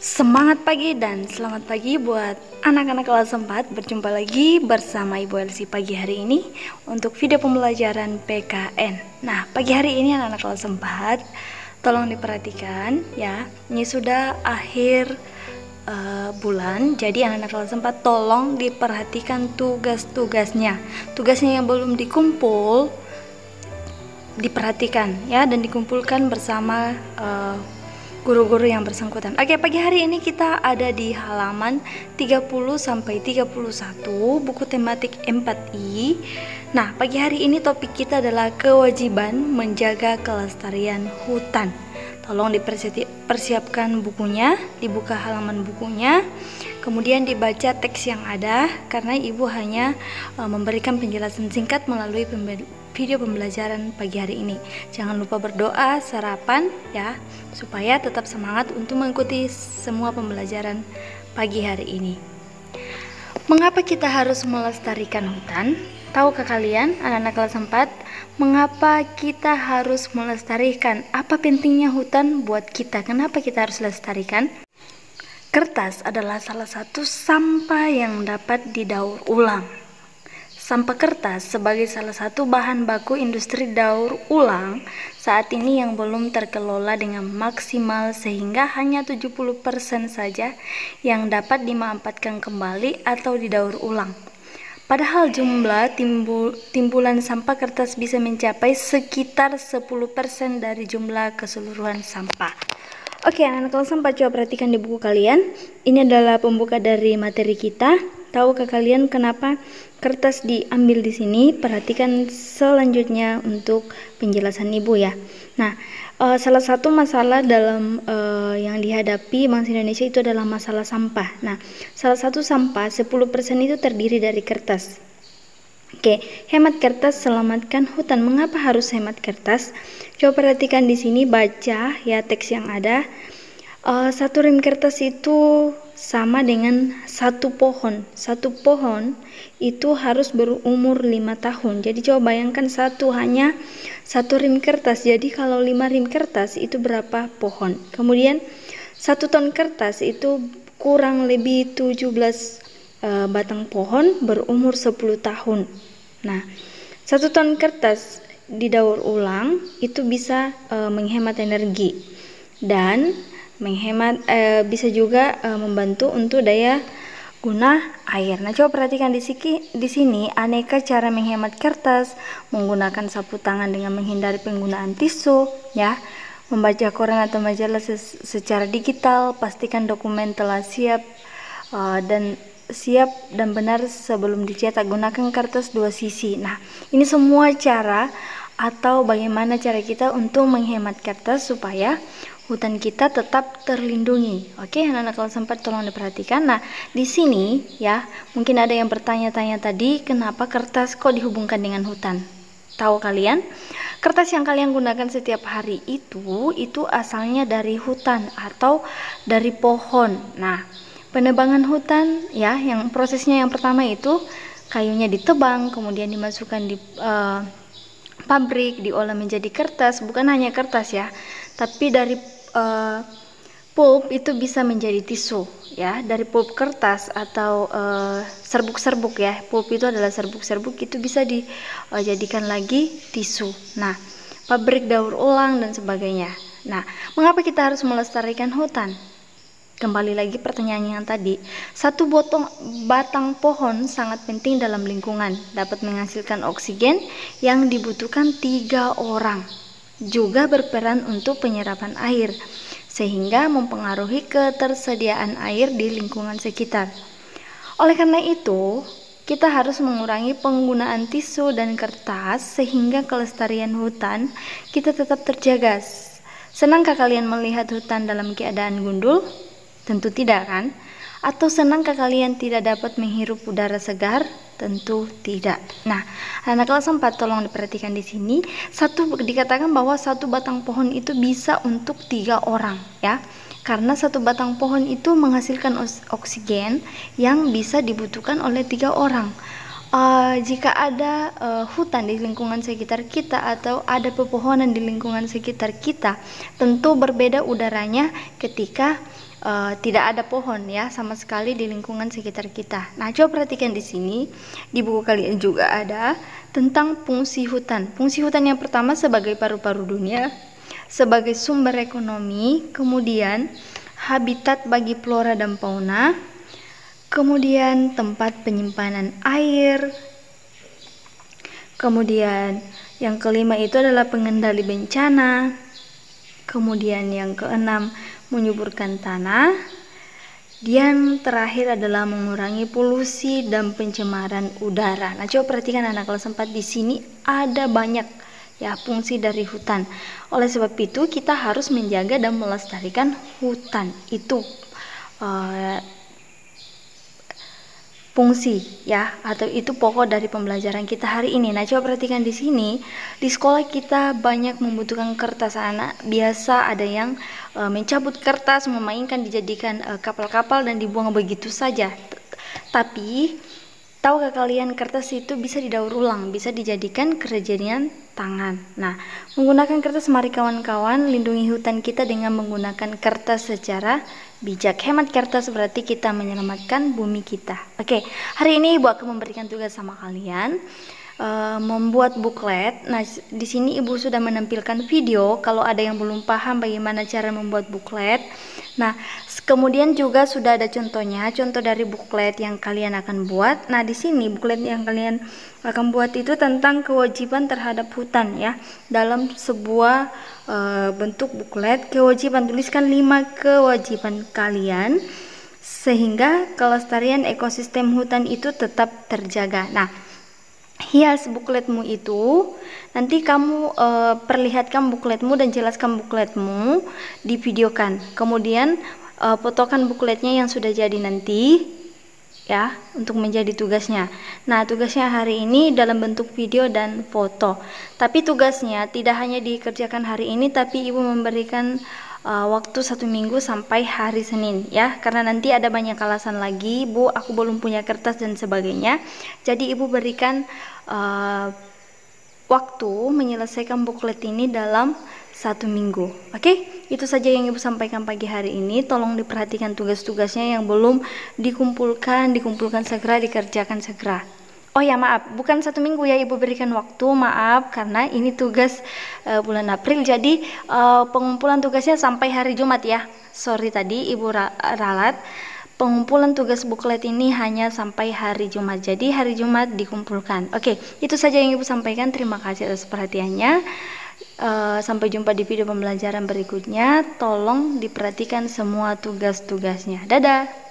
Semangat pagi dan selamat pagi buat anak-anak kelas 4. Berjumpa lagi bersama Ibu Elsie pagi hari ini untuk video pembelajaran PKN. Nah, pagi hari ini anak-anak kelas 4, tolong diperhatikan ya. Ini sudah akhir bulan, jadi anak-anak kelas 4 tolong diperhatikan tugas-tugasnya. Tugasnya yang belum dikumpul diperhatikan ya, dan dikumpulkan bersama guru-guru yang bersangkutan. Oke, pagi hari ini kita ada di halaman 30 sampai 31 buku tematik 4I. Nah, pagi hari ini topik kita adalah kewajiban menjaga kelestarian hutan. Tolong dipersiapkan bukunya, dibuka halaman bukunya, kemudian dibaca teks yang ada karena Ibu hanya memberikan penjelasan singkat melalui video pembelajaran pagi hari ini. Jangan lupa berdoa, sarapan ya, supaya tetap semangat untuk mengikuti semua pembelajaran pagi hari ini. Mengapa kita harus melestarikan hutan? Tahukah kalian, anak-anak kelas 4, mengapa kita harus melestarikan? Apa pentingnya hutan buat kita? Kenapa kita harus lestarikan? Kertas adalah salah satu sampah yang dapat didaur ulang. Sampah kertas sebagai salah satu bahan baku industri daur ulang saat ini yang belum terkelola dengan maksimal, sehingga hanya 70% saja yang dapat dimanfaatkan kembali atau didaur ulang. Padahal jumlah timbulan sampah kertas bisa mencapai sekitar 10% dari jumlah keseluruhan sampah. Oke, anak-anak kelas 4, coba perhatikan di buku kalian. Ini adalah pembuka dari materi kita. Tahukah kalian kenapa kertas diambil di sini? Perhatikan selanjutnya untuk penjelasan Ibu ya. Nah, salah satu masalah dalam yang dihadapi bangsa Indonesia itu adalah masalah sampah. Nah, salah satu sampah 10% itu terdiri dari kertas. Oke, hemat kertas, selamatkan hutan. Mengapa harus hemat kertas? Coba perhatikan di sini, baca ya teks yang ada. Satu rem kertas itu sama dengan satu pohon. Satu pohon itu harus berumur 5 tahun. Jadi coba bayangkan hanya satu rem kertas. Jadi kalau 5 rem kertas itu berapa pohon? Kemudian 1 ton kertas itu kurang lebih 17 batang pohon berumur 10 tahun. Nah, 1 ton kertas didaur ulang itu bisa menghemat energi dan bisa juga membantu untuk daya guna air. Nah, coba perhatikan di sini aneka cara menghemat kertas, menggunakan sapu tangan dengan menghindari penggunaan tisu, ya, membaca koran atau majalah secara digital, pastikan dokumen telah siap dan benar sebelum dicetak, gunakan kertas 2 sisi. Nah, ini semua cara atau bagaimana cara kita untuk menghemat kertas supaya hutan kita tetap terlindungi. Oke, anak-anak kelas 4 tolong diperhatikan. Nah, di sini ya, mungkin ada yang bertanya-tanya tadi, kenapa kertas kok dihubungkan dengan hutan? Tahu kalian? Kertas yang kalian gunakan setiap hari itu asalnya dari hutan atau dari pohon. Nah, penebangan hutan ya, yang prosesnya yang pertama itu kayunya ditebang, kemudian dimasukkan di pabrik, diolah menjadi kertas. Bukan hanya kertas ya, tapi dari pulp itu bisa menjadi tisu ya. Dari pulp kertas atau serbuk-serbuk ya, pulp itu adalah serbuk-serbuk, itu bisa dijadikan lagi tisu. Nah, pabrik daur ulang dan sebagainya. Nah, mengapa kita harus melestarikan hutan? Kembali lagi pertanyaan yang tadi, satu batang pohon sangat penting dalam lingkungan, dapat menghasilkan oksigen yang dibutuhkan 3 orang, juga berperan untuk penyerapan air, sehingga mempengaruhi ketersediaan air di lingkungan sekitar. Oleh karena itu, kita harus mengurangi penggunaan tisu dan kertas sehingga kelestarian hutan kita tetap terjaga. Senangkah kalian melihat hutan dalam keadaan gundul? Tentu tidak kan? Atau senangkah kalian tidak dapat menghirup udara segar? Tentu tidak. Nah, anak kelas 4 tolong diperhatikan di sini. Dikatakan bahwa satu batang pohon itu bisa untuk 3 orang ya. Karena satu batang pohon itu menghasilkan oksigen yang bisa dibutuhkan oleh 3 orang. Jika ada hutan di lingkungan sekitar kita atau ada pepohonan di lingkungan sekitar kita, tentu berbeda udaranya ketika tidak ada pohon ya sama sekali di lingkungan sekitar kita. Nah, coba perhatikan di sini, di buku kalian juga ada tentang fungsi hutan. Fungsi hutan yang pertama sebagai paru-paru dunia, sebagai sumber ekonomi, kemudian habitat bagi flora dan fauna, kemudian tempat penyimpanan air, kemudian yang kelima itu adalah pengendali bencana, kemudian yang keenam menyuburkan tanah, dan terakhir adalah mengurangi polusi dan pencemaran udara. Nah, coba perhatikan anak kelas 4, di sini ada banyak ya fungsi dari hutan. Oleh sebab itu kita harus menjaga dan melestarikan hutan. Itu fungsi ya, atau itu pokok dari pembelajaran kita hari ini. Nah, coba perhatikan di sini, di sekolah kita banyak membutuhkan kertas. Anak biasa ada yang mencabut kertas, memainkan, dijadikan kapal-kapal dan dibuang begitu saja. Tapi tahukah kalian kertas itu bisa didaur ulang, bisa dijadikan kerajinan tangan. Nah, menggunakan kertas, mari kawan-kawan lindungi hutan kita dengan menggunakan kertas secara bijak. Hemat kertas berarti kita menyelamatkan bumi kita. Oke, hari ini Ibu akan memberikan tugas sama kalian membuat buklet. Nah, di sini Ibu sudah menampilkan video kalau ada yang belum paham bagaimana cara membuat buklet. Nah, kemudian juga sudah ada contohnya, contoh dari buklet yang kalian akan buat. Nah, di sini buklet yang kalian akan buat itu tentang kewajiban terhadap hutan ya. Dalam sebuah bentuk buklet, kewajiban, tuliskan 5 kewajiban kalian sehingga kelestarian ekosistem hutan itu tetap terjaga. Nah, hias bukletmu itu, nanti kamu perlihatkan bukletmu dan jelaskan bukletmu, divideokan. Kemudian fotokan bukletnya yang sudah jadi nanti ya, untuk menjadi tugasnya. Nah, tugasnya hari ini dalam bentuk video dan foto. Tapi tugasnya tidak hanya dikerjakan hari ini, tapi Ibu memberikan waktu 1 minggu sampai hari Senin ya, karena nanti ada banyak alasan lagi, Bu, aku belum punya kertas dan sebagainya. Jadi Ibu berikan waktu menyelesaikan buklet ini dalam 1 minggu. Oke, itu saja yang Ibu sampaikan pagi hari ini. Tolong diperhatikan tugas-tugasnya yang belum dikumpulkan segera, dikerjakan segera. Oh ya, maaf, bukan 1 minggu ya, Ibu berikan waktu, maaf, karena ini tugas bulan April, jadi pengumpulan tugasnya sampai hari Jumat ya. Sorry tadi Ibu ralat. Pengumpulan tugas buklet ini hanya sampai hari Jumat. Jadi hari Jumat dikumpulkan. Oke, itu saja yang Ibu sampaikan. Terima kasih atas perhatiannya. Sampai jumpa di video pembelajaran berikutnya. Tolong diperhatikan semua tugas-tugasnya. Dadah.